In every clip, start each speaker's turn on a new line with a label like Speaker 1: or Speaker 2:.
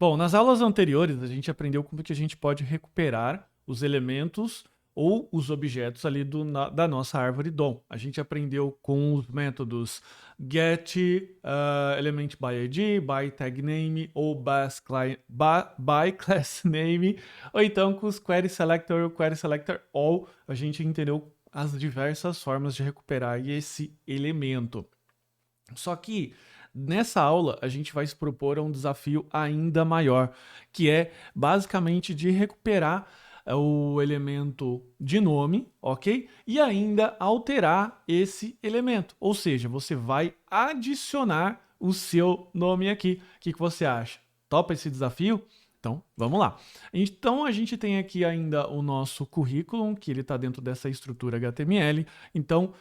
Speaker 1: Bom, nas aulas anteriores a gente aprendeu como que a gente pode recuperar os elementos ou os objetos ali da nossa árvore DOM. A gente aprendeu com os métodos get, element by ID, by tag name ou by class name, ou então com os query selector all. A gente entendeu as diversas formas de recuperar esse elemento. Só que nessa aula a gente vai se propor a um desafio ainda maior, que é basicamente de recuperar o elemento de nome, ok? E ainda alterar esse elemento. Ou seja, você vai adicionar o seu nome aqui. O que você acha? Topa esse desafio? Então, vamos lá. Então, a gente tem aqui ainda o nosso currículo, que ele está dentro dessa estrutura HTML. Então,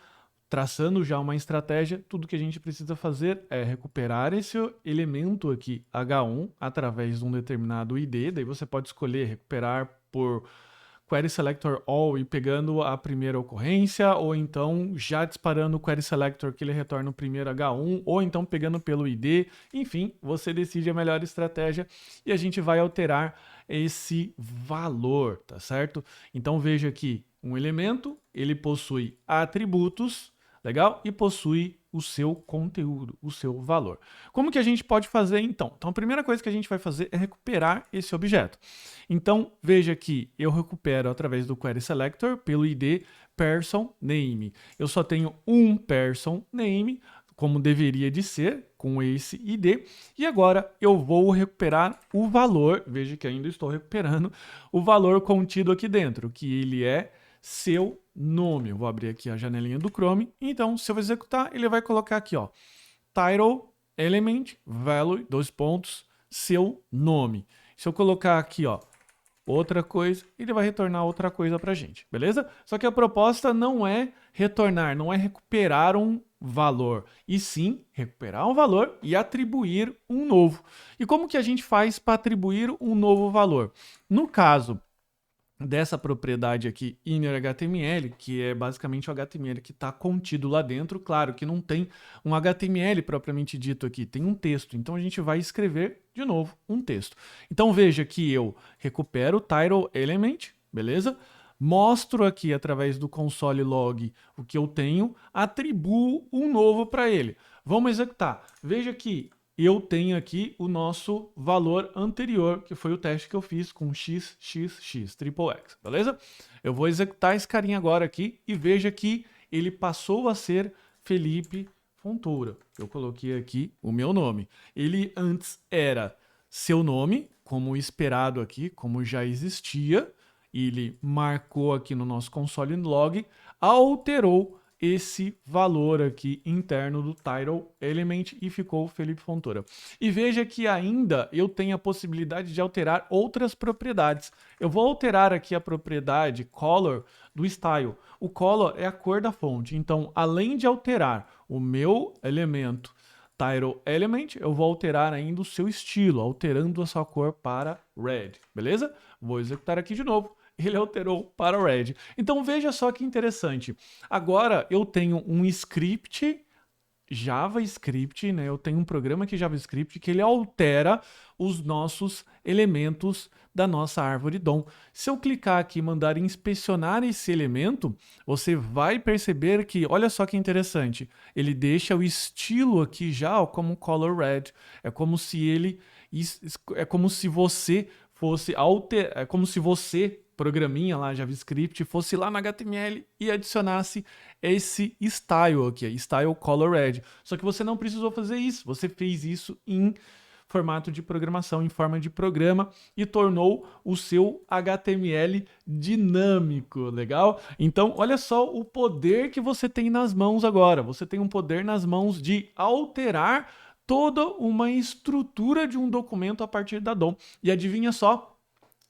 Speaker 1: traçando já uma estratégia, tudo que a gente precisa fazer é recuperar esse elemento aqui, H1, através de um determinado ID. Daí você pode escolher recuperar por Query Selector All e pegando a primeira ocorrência, ou então já disparando o Query Selector que ele retorna o primeiro H1, ou então pegando pelo ID. Enfim, você decide a melhor estratégia e a gente vai alterar esse valor, tá certo? Então veja aqui, um elemento, ele possui atributos, legal? E possui o seu conteúdo, o seu valor. Como que a gente pode fazer então? Então a primeira coisa que a gente vai fazer é recuperar esse objeto. Então veja que eu recupero através do Query Selector pelo ID person name. Eu só tenho um person name, como deveria de ser, com esse ID. E agora eu vou recuperar o valor, veja que ainda estou recuperando, o valor contido aqui dentro, que ele é seu nome. Eu vou abrir aqui a janelinha do Chrome. Então, se eu executar, ele vai colocar aqui, ó, title, element, value, seu nome. Se eu colocar aqui, ó, outra coisa, ele vai retornar outra coisa pra gente, beleza? Só que a proposta não é retornar, não é recuperar um valor, e sim recuperar um valor e atribuir um novo. E como que a gente faz para atribuir um novo valor? No caso dessa propriedade aqui, innerHTML, que é basicamente o HTML que está contido lá dentro. Claro que não tem um HTML propriamente dito aqui, tem um texto. Então a gente vai escrever de novo um texto. Então veja que eu recupero o title element, beleza? Mostro aqui através do console log o que eu tenho, atribuo um novo para ele. Vamos executar. Veja que eu tenho aqui o nosso valor anterior, que foi o teste que eu fiz com XXX, triple X, beleza? Eu vou executar esse carinha agora aqui e veja que ele passou a ser Felipe Fontoura. Eu coloquei aqui o meu nome. Ele antes era seu nome, como esperado aqui, como já existia. Ele marcou aqui no nosso console log, alterou esse valor aqui interno do title element e ficou Felipe Fontoura. E veja que ainda eu tenho a possibilidade de alterar outras propriedades. Eu vou alterar aqui a propriedade color do style. O color é a cor da fonte. Então, além de alterar o meu elemento title element, eu vou alterar ainda o seu estilo, alterando a sua cor para red, beleza? Vou executar aqui de novo. Ele alterou para red. Então veja só que interessante. Agora eu tenho um script JavaScript, né? Eu tenho um programa aqui JavaScript que ele altera os nossos elementos da nossa árvore DOM. Se eu clicar aqui e mandar inspecionar esse elemento, você vai perceber que, olha só que interessante, ele deixa o estilo aqui já como color red. É como se ele, é como se você fosse é como se você programinha lá, JavaScript, fosse lá no HTML e adicionasse esse style aqui, style color red. Só que você não precisou fazer isso, você fez isso em formato de programação, em forma de programa e tornou o seu HTML dinâmico, legal? Então, olha só o poder que você tem nas mãos agora. Você tem um poder nas mãos de alterar toda uma estrutura de um documento a partir da DOM. E adivinha só?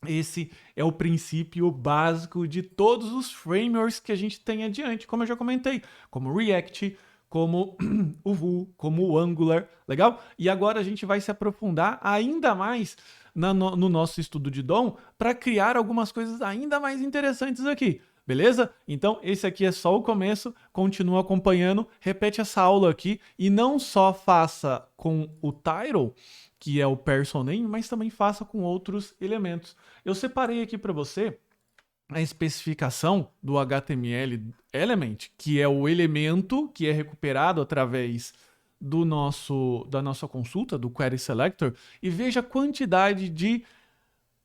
Speaker 1: Esse é o princípio básico de todos os frameworks que a gente tem adiante, como eu já comentei, como o React, como o Vue, como o Angular, legal? E agora a gente vai se aprofundar ainda mais no nosso estudo de DOM para criar algumas coisas ainda mais interessantes aqui. Beleza? Então, esse aqui é só o começo, continua acompanhando, repete essa aula aqui e não só faça com o title, que é o person name, mas também faça com outros elementos. Eu separei aqui para você a especificação do HTML element, que é o elemento que é recuperado através da nossa consulta, do Query Selector, e veja a quantidade de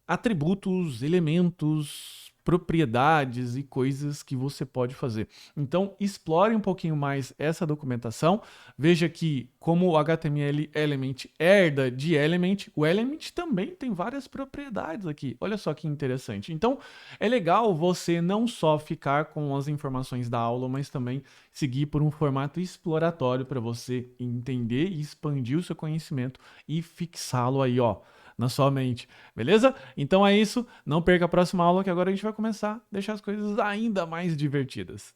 Speaker 1: atributos, elementos, propriedades e coisas que você pode fazer. Então, explore um pouquinho mais essa documentação. Veja que, como o HTML element herda de element, o element também tem várias propriedades aqui. Olha só que interessante. Então, é legal você não só ficar com as informações da aula, mas também seguir por um formato exploratório para você entender e expandir o seu conhecimento e fixá-lo aí, ó, na sua mente, beleza? Então é isso, não perca a próxima aula que agora a gente vai começar a deixar as coisas ainda mais divertidas.